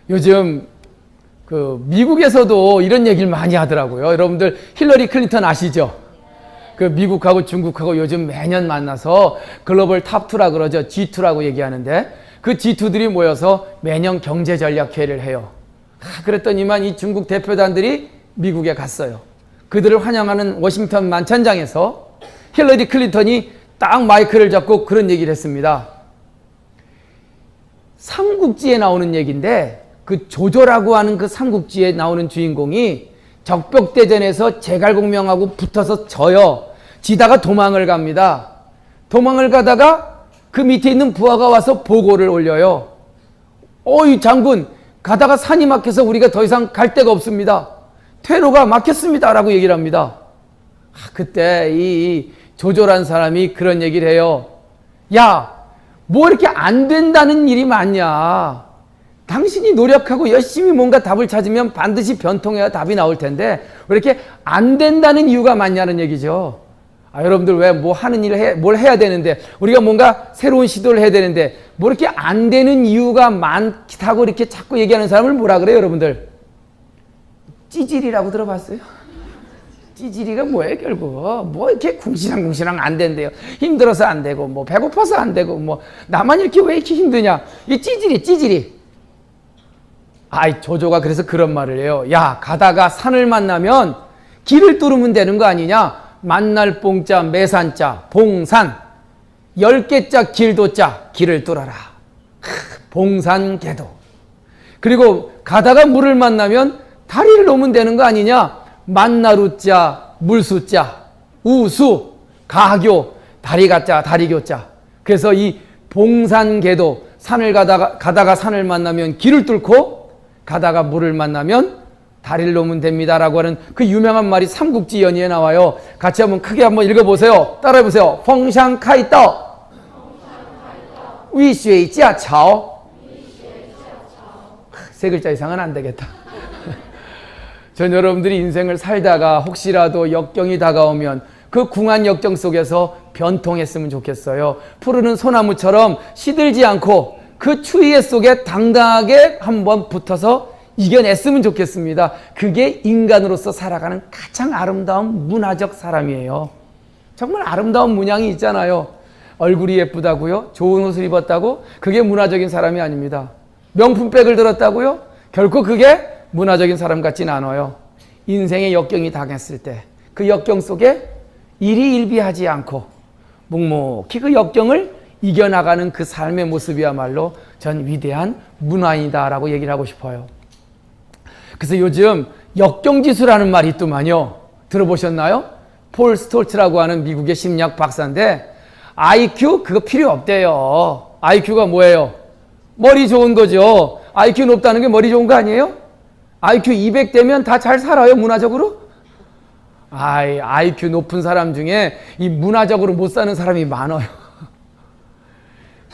요즘 그 미국에서도 이런 얘기를 많이 하더라고요. 여러분들 힐러리 클린턴 아시죠? 그 미국하고 중국하고 요즘 매년 만나서 글로벌 탑2라 그러죠. G2라고 얘기하는데 그 G2들이 모여서 매년 경제전략회의를 해요. 그랬더니만 이 중국 대표단들이 미국에 갔어요. 그들을 환영하는 워싱턴 만찬장에서 힐러리 클린턴이 딱 마이크를 잡고 그런 얘기를 했습니다. 삼국지에 나오는 얘기인데 그 조조라고 하는 그 삼국지에 나오는 주인공이 적벽대전에서 제갈공명하고 붙어서 져요. 지다가 도망을 갑니다. 도망을 가다가 그 밑에 있는 부하가 와서 보고를 올려요. 이 장군, 가다가 산이 막혀서 우리가 더 이상 갈 데가 없습니다. 퇴로가 막혔습니다. 라고 얘기를 합니다. 그때 이 조조란 사람이 그런 얘기를 해요. 야, 뭐 이렇게 안 된다는 일이 많냐. 당신이 노력하고 열심히 뭔가 답을 찾으면 반드시 변통해야 답이 나올 텐데 왜 이렇게 안 된다는 이유가 많냐는 얘기죠. 여러분들 왜 뭐 하는 일을 뭘 해야 되는데 우리가 뭔가 새로운 시도를 해야 되는데 뭐 이렇게 안 되는 이유가 많다고 이렇게 자꾸 얘기하는 사람을 뭐라 그래요, 여러분들? 찌질이라고 들어봤어요? 찌질이가 뭐예요, 결국? 뭐 이렇게 궁시렁궁시렁 안 된대요. 힘들어서 안 되고, 뭐 배고파서 안 되고, 뭐 나만 이렇게 왜 이렇게 힘드냐? 이 찌질이. 조조가 그래서 그런 말을 해요. 야, 가다가 산을 만나면 길을 뚫으면 되는 거 아니냐? 만날 봉자, 매산자, 봉산. 10개자 길도자, 길을 뚫어라. 봉산계도. 그리고 가다가 물을 만나면 다리를 놓으면 되는 거 아니냐? 만나루자, 물수자, 우수, 가교, 다리가자, 다리교자. 그래서 이 봉산계도, 산을 가다가 산을 만나면 길을 뚫고 가다가 물을 만나면 다리를 놓으면 됩니다라고 하는 그 유명한 말이 삼국지 연의에 나와요. 같이 한번 크게 한번 읽어보세요. 따라해보세요. 펑샹카이떠 위쉐이지아차오. 세 글자 이상은 안 되겠다. 전 여러분들이 인생을 살다가 혹시라도 역경이 다가오면 그 궁한 역경 속에서 변통했으면 좋겠어요. 푸르는 소나무처럼 시들지 않고 그 추위의 속에 당당하게 한번 붙어서 이겨냈으면 좋겠습니다. 그게 인간으로서 살아가는 가장 아름다운 문화적 사람이에요. 정말 아름다운 문양이 있잖아요. 얼굴이 예쁘다고요? 좋은 옷을 입었다고? 그게 문화적인 사람이 아닙니다. 명품백을 들었다고요? 결코 그게 문화적인 사람 같진 않아요. 인생의 역경이 당했을 때 그 역경 속에 일희일비하지 않고 묵묵히 그 역경을 이겨나가는 그 삶의 모습이야말로 전 위대한 문화인이다라고 얘기를 하고 싶어요. 그래서 요즘 역경지수라는 말이 있더만요. 들어보셨나요? 폴 스톨츠라고 하는 미국의 심리학 박사인데 IQ 그거 필요 없대요. IQ가 뭐예요? 머리 좋은 거죠. IQ 높다는 게 머리 좋은 거 아니에요? IQ 200 되면 다 잘 살아요, 문화적으로? IQ 높은 사람 중에 이 문화적으로 못 사는 사람이 많아요.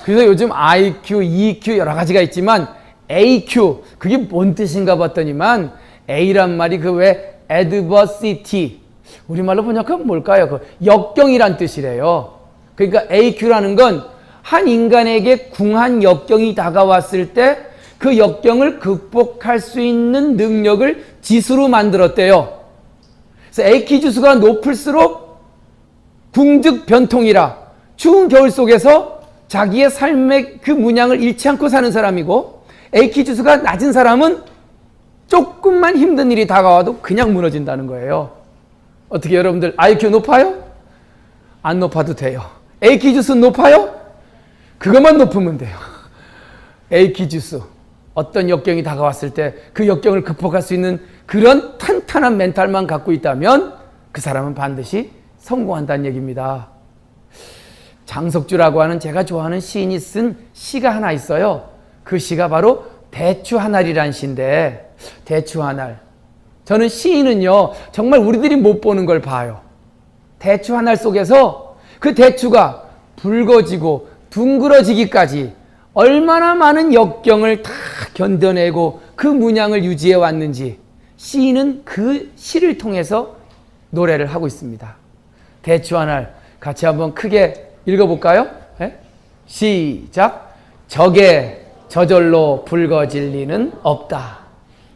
그래서 요즘 IQ, EQ 여러 가지가 있지만 AQ, 그게 뭔 뜻인가 봤더니만 A란 말이 그 왜 adversity, 우리말로 번역하면 뭘까요? 그 역경이란 뜻이래요. 그러니까 AQ라는 건 한 인간에게 궁한 역경이 다가왔을 때 그 역경을 극복할 수 있는 능력을 지수로 만들었대요. 그래서 AQ 지수가 높을수록 궁즉 변통이라 추운 겨울 속에서 자기의 삶의 그 문양을 잃지 않고 사는 사람이고 AQ 지수가 낮은 사람은 조금만 힘든 일이 다가와도 그냥 무너진다는 거예요. 어떻게 여러분들 IQ 높아요? 안 높아도 돼요. AQ 지수 높아요? 그것만 높으면 돼요. AQ 지수. 어떤 역경이 다가왔을 때 그 역경을 극복할 수 있는 그런 탄탄한 멘탈만 갖고 있다면 그 사람은 반드시 성공한다는 얘기입니다. 장석주라고 하는 제가 좋아하는 시인이 쓴 시가 하나 있어요. 그 시가 바로 대추하날이란 시인데, 대추하날. 저는 시인은요, 정말 우리들이 못 보는 걸 봐요. 대추하날 속에서 그 대추가 붉어지고 둥그러지기까지 얼마나 많은 역경을 다 견뎌내고 그 문양을 유지해 왔는지 시인은 그 시를 통해서 노래를 하고 있습니다. 대추하날 같이 한번 크게 읽어볼까요? 네? 시작. 적의 저절로 붉어질 리는 없다.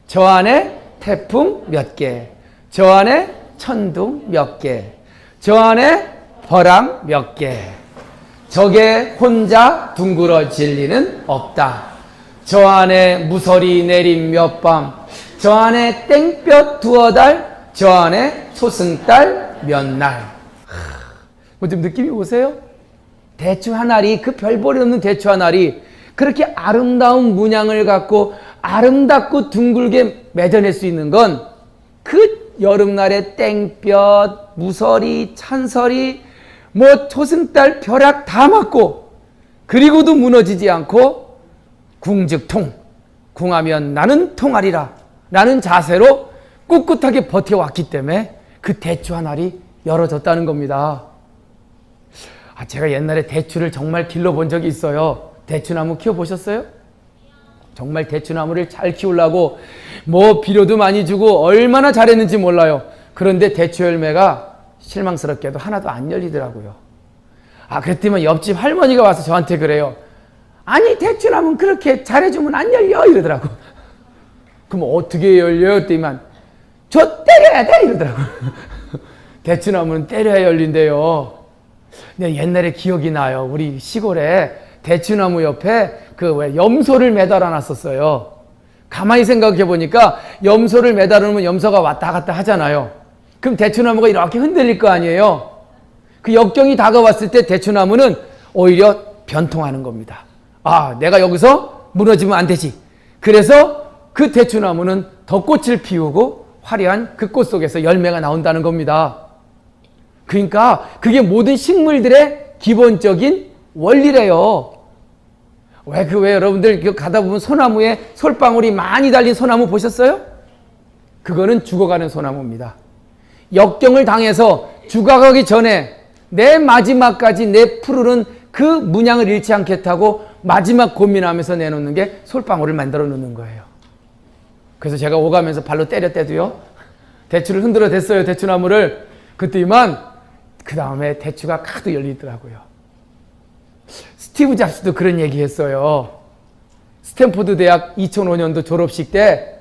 저 안에 태풍 몇 개, 저 안에 천둥 몇 개, 저 안에 벼랑 몇 개, 저게 혼자 둥그러질 리는 없다. 저 안에 무설이 내린 몇 밤, 저 안에 땡볕 두어 달, 저 안에 소승달 몇 날. 뭐 좀 느낌이 오세요? 대추 한 알이, 그 별볼이 없는 대추 한 알이 그렇게 아름다운 문양을 갖고 아름답고 둥글게 맺어낼 수 있는 건 그 여름날의 땡볕, 무설이, 찬설이, 뭐 초승달, 벼락 다 맞고 그리고도 무너지지 않고 궁즉통, 궁하면 나는 통하리라 라는 자세로 꿋꿋하게 버텨왔기 때문에 그 대추 한 알이 열어졌다는 겁니다. 제가 옛날에 대추를 정말 길러본 적이 있어요. 대추나무 키워보셨어요? 정말 대추나무를 잘 키우려고 뭐 비료도 많이 주고 얼마나 잘했는지 몰라요. 그런데 대추 열매가 실망스럽게도 하나도 안 열리더라고요. 그랬더니 옆집 할머니가 와서 저한테 그래요. 아니 대추나무는 그렇게 잘해주면 안 열려 이러더라고. 그럼 어떻게 열려요? 그랬더니만 저 때려야 돼 이러더라고. 대추나무는 때려야 열린대요. 근데 옛날에 기억이 나요. 우리 시골에 대추나무 옆에 그 왜 염소를 매달아 놨었어요. 가만히 생각해 보니까 염소를 매달아 놓으면 염소가 왔다 갔다 하잖아요. 그럼 대추나무가 이렇게 흔들릴 거 아니에요. 그 역경이 다가왔을 때 대추나무는 오히려 변통하는 겁니다. 내가 여기서 무너지면 안 되지. 그래서 그 대추나무는 더 꽃을 피우고 화려한 그 꽃 속에서 열매가 나온다는 겁니다. 그러니까 그게 모든 식물들의 기본적인 원리래요. 왜 여러분들 가다 보면 소나무에 솔방울이 많이 달린 소나무 보셨어요? 그거는 죽어가는 소나무입니다. 역경을 당해서 죽어가기 전에 내 마지막까지 내 푸르른 그 문양을 잃지 않겠다고 마지막 고민하면서 내놓는 게 솔방울을 만들어 놓는 거예요. 그래서 제가 오가면서 발로 때려대도요. 대추를 흔들어 댔어요. 대추나무를. 그때만 그 다음에 대추가 가득 열리더라고요. 스티브 잡스도 그런 얘기 했어요. 스탠포드 대학 2005년도 졸업식 때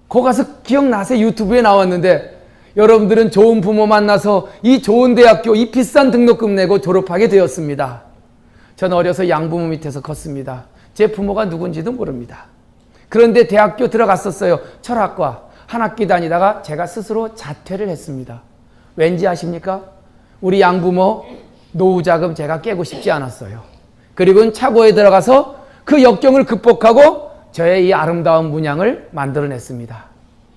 거기 가서 기억나세요? 유튜브에 나왔는데 여러분들은 좋은 부모 만나서 이 좋은 대학교 이 비싼 등록금 내고 졸업하게 되었습니다. 저는 어려서 양부모 밑에서 컸습니다. 제 부모가 누군지도 모릅니다. 그런데 대학교 들어갔었어요. 철학과. 한 학기 다니다가 제가 스스로 자퇴를 했습니다. 왠지 아십니까? 우리 양부모 노후자금 제가 깨고 싶지 않았어요. 그리고 차고에 들어가서 그 역경을 극복하고 저의 이 아름다운 문양을 만들어냈습니다.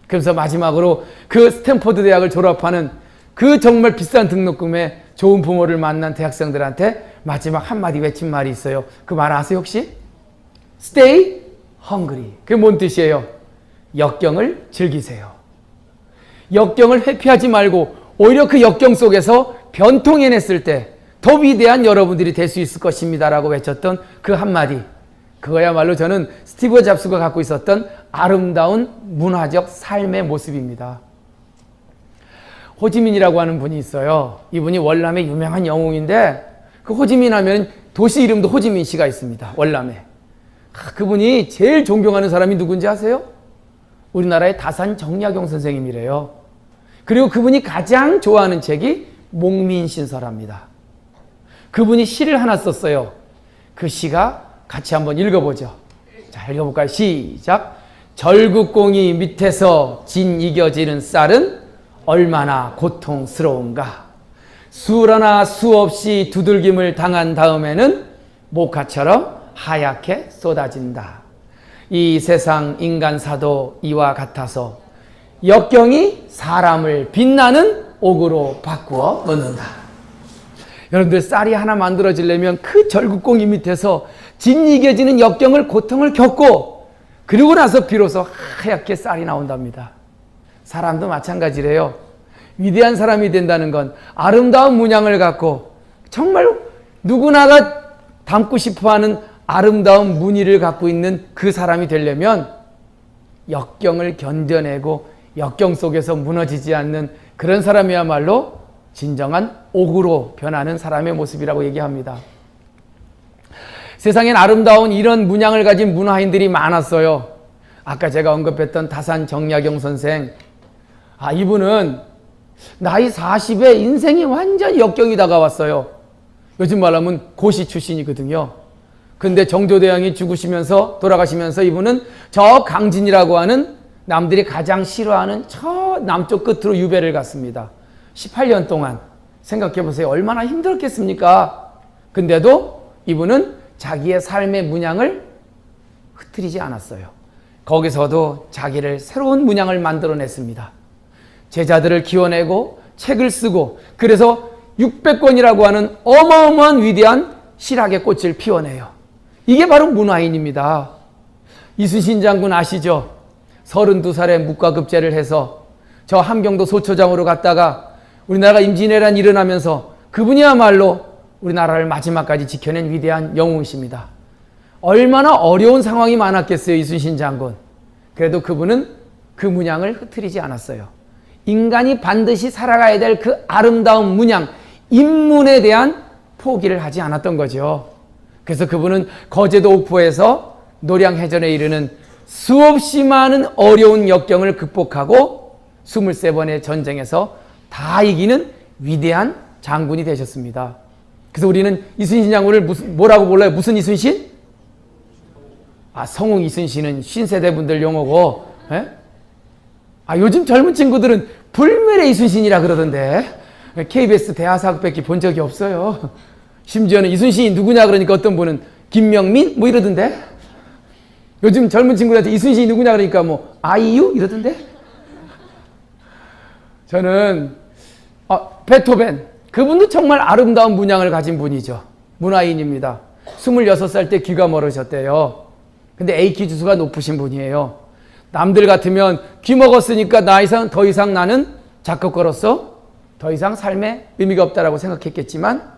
그래서 마지막으로 그 스탠포드 대학을 졸업하는 그 정말 비싼 등록금에 좋은 부모를 만난 대학생들한테 마지막 한마디 외친 말이 있어요. 그 말 아세요 혹시? Stay hungry. 그게 뭔 뜻이에요? 역경을 즐기세요. 역경을 회피하지 말고 오히려 그 역경 속에서 변통해냈을 때 더 위대한 여러분들이 될 수 있을 것입니다 라고 외쳤던 그 한마디, 그거야말로 저는 스티브 잡스가 갖고 있었던 아름다운 문화적 삶의 모습입니다. 호지민이라고 하는 분이 있어요. 이분이 월남의 유명한 영웅인데 그 호지민 하면 도시 이름도 호지민 시가 있습니다. 월남에. 그분이 제일 존경하는 사람이 누군지 아세요? 우리나라의 다산 정약용 선생님이래요. 그리고 그분이 가장 좋아하는 책이 목민신설합니다. 그분이 시를 하나 썼어요. 그 시가 같이 한번 읽어보죠. 자, 읽어볼까요? 시작. 절국공이 밑에서 진 이겨지는 쌀은 얼마나 고통스러운가. 수라나 수없이 두들김을 당한 다음에는 목화처럼 하얗게 쏟아진다. 이 세상 인간사도 이와 같아서 역경이 사람을 빛나는 옥으로 바꾸어 놓는다. 여러분들 쌀이 하나 만들어지려면 그 절국공이 밑에서 짓이겨지는 역경을 고통을 겪고 그리고 나서 비로소 하얗게 쌀이 나온답니다. 사람도 마찬가지래요. 위대한 사람이 된다는 건 아름다운 문양을 갖고 정말 누구나가 닮고 싶어하는 아름다운 무늬를 갖고 있는 그 사람이 되려면 역경을 견뎌내고 역경 속에서 무너지지 않는 그런 사람이야말로 진정한 옥으로 변하는 사람의 모습이라고 얘기합니다. 세상엔 아름다운 이런 문양을 가진 문화인들이 많았어요. 아까 제가 언급했던 다산 정약용 선생. 이분은 나이 40에 인생이 완전 역경이 다가왔어요. 요즘 말하면 고시 출신이거든요. 근데 정조대왕이 죽으시면서 돌아가시면서 이분은 저 강진이라고 하는 남들이 가장 싫어하는 저 남쪽 끝으로 유배를 갔습니다. 18년 동안. 생각해 보세요. 얼마나 힘들었겠습니까? 근데도 이분은 자기의 삶의 문양을 흐트리지 않았어요. 거기서도 자기를 새로운 문양을 만들어냈습니다. 제자들을 키워내고 책을 쓰고 그래서 600권이라고 하는 어마어마한 위대한 실학의 꽃을 피워내요. 이게 바로 문화인입니다. 이순신 장군 아시죠? 32살에 묵과급제를 해서 저 함경도 소초장으로 갔다가 우리나라가 임진왜란 일어나면서 그분이야말로 우리나라를 마지막까지 지켜낸 위대한 영웅이십니다. 얼마나 어려운 상황이 많았겠어요, 이순신 장군. 그래도 그분은 그 문양을 흐트리지 않았어요. 인간이 반드시 살아가야 될 그 아름다운 문양, 인문에 대한 포기를 하지 않았던 거죠. 그래서 그분은 거제도 옥포에서 노량해전에 이르는 수없이 많은 어려운 역경을 극복하고 23번의 전쟁에서 다 이기는 위대한 장군이 되셨습니다. 그래서 우리는 이순신 장군을 뭐라고 불러요? 무슨 이순신? 성웅 이순신은 신세대 분들 용어고, 요즘 젊은 친구들은 불멸의 이순신이라 그러던데, KBS 대하사극밖에 본 적이 없어요. 심지어는 이순신이 누구냐 그러니까 어떤 분은 김명민? 뭐 이러던데. 요즘 젊은 친구들한테 이순신이 누구냐 그러니까 뭐 아이유? 이러던데. 저는 베토벤, 그분도 정말 아름다운 문양을 가진 분이죠. 문화인입니다. 26살 때 귀가 멀으셨대요. 근데 AQ 지수가 높으신 분이에요. 남들 같으면 귀 먹었으니까 더 이상 나는 작곡가로서 더 이상 삶에 의미가 없다라고 생각했겠지만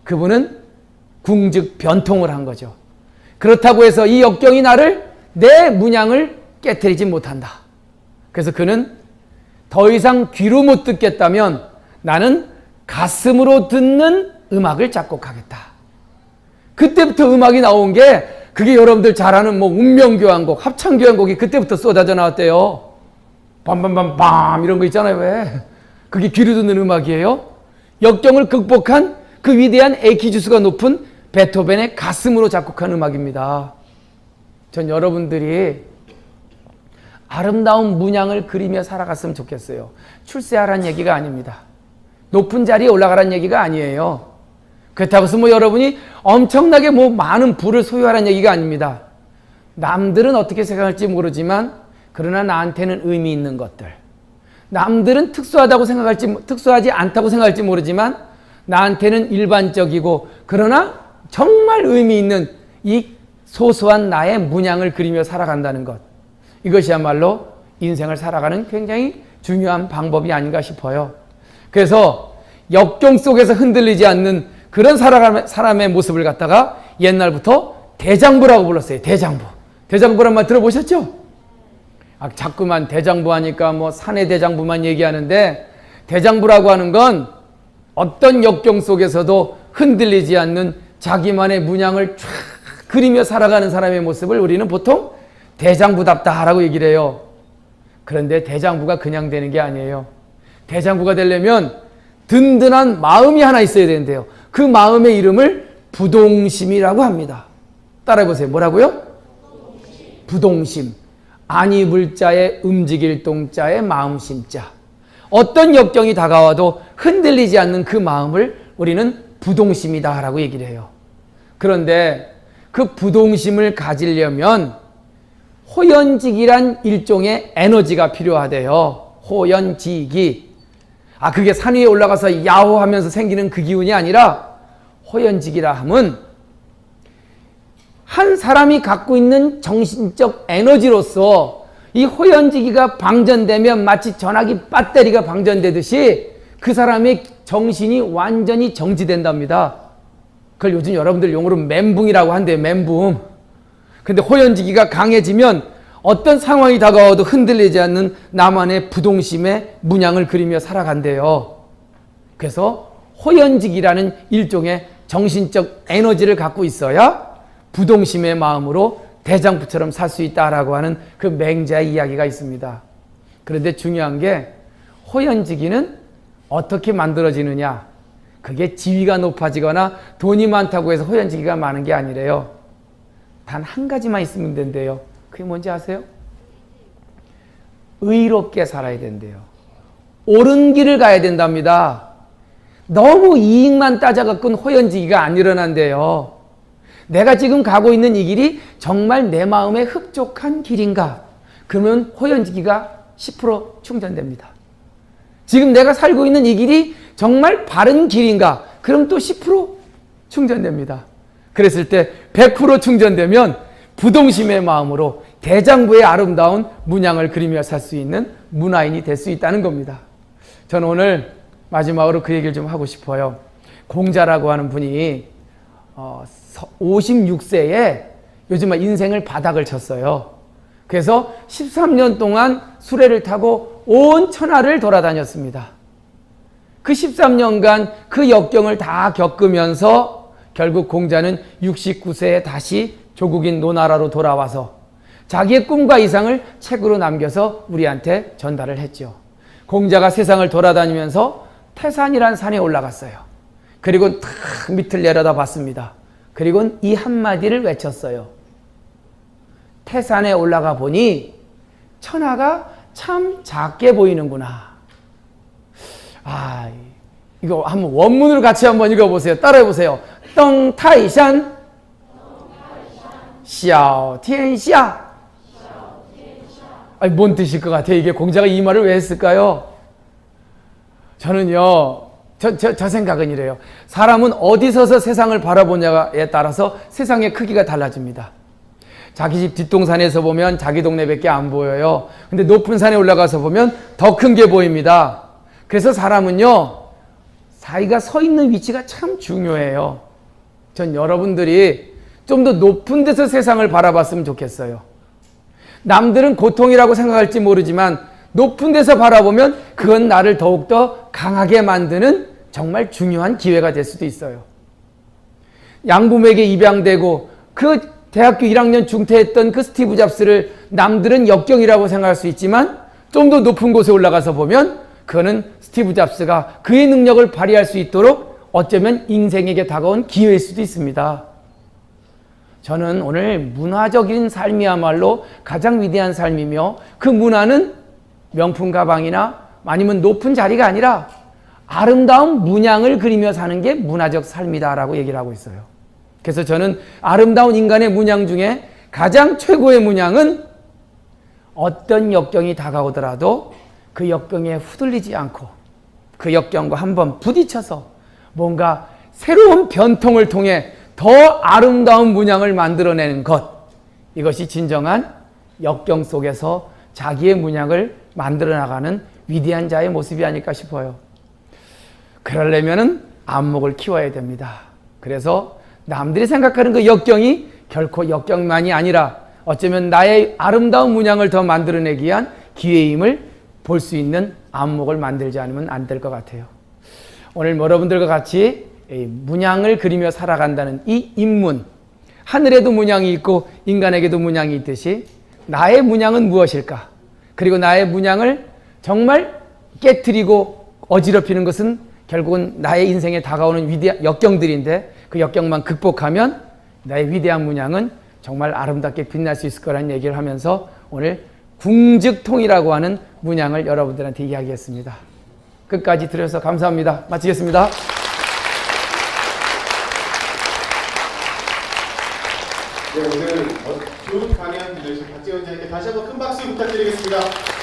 그분은 궁즉 변통을 한 거죠. 그렇다고 해서 이 역경이 내 문양을 깨트리지 못한다. 그래서 그는 더 이상 귀로 못 듣겠다면 나는 가슴으로 듣는 음악을 작곡하겠다. 그때부터 음악이 나온 게 그게 여러분들 잘 아는 운명교향곡, 합창교향곡이 그때부터 쏟아져 나왔대요. 밤밤밤밤 이런 거 있잖아요. 왜? 그게 귀로 듣는 음악이에요. 역경을 극복한 그 위대한 AQ 지수가 높은 베토벤의 가슴으로 작곡한 음악입니다. 전 여러분들이 아름다운 문양을 그리며 살아갔으면 좋겠어요. 출세하라는 얘기가 아닙니다. 높은 자리에 올라가라는 얘기가 아니에요. 그렇다고 해서 여러분이 엄청나게 많은 부를 소유하라는 얘기가 아닙니다. 남들은 어떻게 생각할지 모르지만 그러나 나한테는 의미 있는 것들. 남들은 특수하지 않다고 생각할지 모르지만 나한테는 일반적이고 그러나 정말 의미 있는 이 소소한 나의 문양을 그리며 살아간다는 것. 이것이야말로 인생을 살아가는 굉장히 중요한 방법이 아닌가 싶어요. 그래서 역경 속에서 흔들리지 않는 그런 사람의 모습을 갖다가 옛날부터 대장부라고 불렀어요. 대장부. 대장부란 말 들어보셨죠? 자꾸만 대장부 하니까 사내 대장부만 얘기하는데 대장부라고 하는 건 어떤 역경 속에서도 흔들리지 않는 자기만의 문양을 쫙 그리며 살아가는 사람의 모습을 우리는 보통 대장부답다라고 얘기를 해요. 그런데 대장부가 그냥 되는 게 아니에요. 대장부가 되려면 든든한 마음이 하나 있어야 되는데요. 그 마음의 이름을 부동심이라고 합니다. 따라해보세요. 뭐라고요? 부동심. 안 입을 자에 움직일 동자에 마음심자. 어떤 역경이 다가와도 흔들리지 않는 그 마음을 우리는 부동심이다라고 얘기를 해요. 그런데 그 부동심을 가지려면 호연직이란 일종의 에너지가 필요하대요. 호연직이. 그게 산 위에 올라가서 야호하면서 생기는 그 기운이 아니라 호연직이라 함은 한 사람이 갖고 있는 정신적 에너지로서 이 호연지기가 방전되면 마치 전화기 배터리가 방전되듯이 그 사람의 정신이 완전히 정지된답니다. 그걸 요즘 여러분들 용어로 멘붕이라고 한대요. 멘붕. 근데 호연지기가 강해지면 어떤 상황이 다가와도 흔들리지 않는 나만의 부동심의 문양을 그리며 살아간대요. 그래서 호연직이라는 일종의 정신적 에너지를 갖고 있어야 부동심의 마음으로 대장부처럼 살 수 있다라고 하는 그 맹자의 이야기가 있습니다. 그런데 중요한 게 호연지기는 어떻게 만들어지느냐? 그게 지위가 높아지거나 돈이 많다고 해서 호연지기가 많은 게 아니래요. 단 한 가지만 있으면 된대요. 그게 뭔지 아세요? 의롭게 살아야 된대요. 옳은 길을 가야 된답니다. 너무 이익만 따져갖고는 호연지기가 안 일어난대요. 내가 지금 가고 있는 이 길이 정말 내 마음에 흡족한 길인가? 그러면 호연지기가 10% 충전됩니다. 지금 내가 살고 있는 이 길이 정말 바른 길인가? 그럼 또 10% 충전됩니다. 그랬을 때 100% 충전되면 부동심의 마음으로 대장부의 아름다운 문양을 그리며 살 수 있는 문화인이 될 수 있다는 겁니다. 저는 오늘 마지막으로 그 얘기를 좀 하고 싶어요. 공자라고 하는 분이 56세에 요즘 인생을 바닥을 쳤어요. 그래서 13년 동안 수레를 타고 온 천하를 돌아다녔습니다. 그 13년간 그 역경을 다 겪으면서 결국 공자는 69세에 다시 조국인 노나라로 돌아와서 자기의 꿈과 이상을 책으로 남겨서 우리한테 전달을 했죠. 공자가 세상을 돌아다니면서 태산이란 산에 올라갔어요. 그리고 탁 밑을 내려다 봤습니다. 그리고 이 한마디를 외쳤어요. 태산에 올라가 보니 천하가 참 작게 보이는구나. 이거 한번 원문을 같이 한번 읽어보세요. 따라해보세요. 덩타이산 샤오티엔샤. 뭔 뜻일 것 같아요? 이게 공자가 이 말을 왜 했을까요? 저는요, 저 생각은 이래요. 사람은 어디 서서 세상을 바라보냐에 따라서 세상의 크기가 달라집니다. 자기 집 뒷동산에서 보면 자기 동네밖에 안 보여요. 근데 높은 산에 올라가서 보면 더 큰 게 보입니다. 그래서 사람은요, 자기가 서 있는 위치가 참 중요해요. 전 여러분들이 좀 더 높은 데서 세상을 바라봤으면 좋겠어요. 남들은 고통이라고 생각할지 모르지만 높은 데서 바라보면 그건 나를 더욱더 강하게 만드는 정말 중요한 기회가 될 수도 있어요. 양붐에게 입양되고 그 대학교 1학년 중퇴했던 그 스티브 잡스를 남들은 역경이라고 생각할 수 있지만 좀 더 높은 곳에 올라가서 보면 그거는 스티브 잡스가 그의 능력을 발휘할 수 있도록 어쩌면 인생에게 다가온 기회일 수도 있습니다. 저는 오늘 문화적인 삶이야말로 가장 위대한 삶이며 그 문화는 명품 가방이나 아니면 높은 자리가 아니라 아름다운 문양을 그리며 사는 게 문화적 삶이다라고 얘기를 하고 있어요. 그래서 저는 아름다운 인간의 문양 중에 가장 최고의 문양은 어떤 역경이 다가오더라도 그 역경에 후들리지 않고 그 역경과 한번 부딪혀서 뭔가 새로운 변통을 통해 더 아름다운 문양을 만들어내는 것, 이것이 진정한 역경 속에서 자기의 문양을 만들어 나가는 위대한 자의 모습이 아닐까 싶어요. 그러려면 안목을 키워야 됩니다. 그래서 남들이 생각하는 그 역경이 결코 역경만이 아니라 어쩌면 나의 아름다운 문양을 더 만들어내기 위한 기회임을 볼 수 있는 안목을 만들지 않으면 안 될 것 같아요. 오늘 여러분들과 같이 문양을 그리며 살아간다는 이 인문, 하늘에도 문양이 있고 인간에게도 문양이 있듯이 나의 문양은 무엇일까? 그리고 나의 문양을 정말 깨트리고 어지럽히는 것은 결국은 나의 인생에 다가오는 위대한 역경들인데 그 역경만 극복하면 나의 위대한 문양은 정말 아름답게 빛날 수 있을 거라는 얘기를 하면서 오늘 궁즉통이라고 하는 문양을 여러분들한테 이야기했습니다. 끝까지 들어주셔서 감사합니다. 마치겠습니다. 네, 오늘 좋은 강연 들으신 박재원 원장님께 다시 한번 큰 박수 부탁드리겠습니다.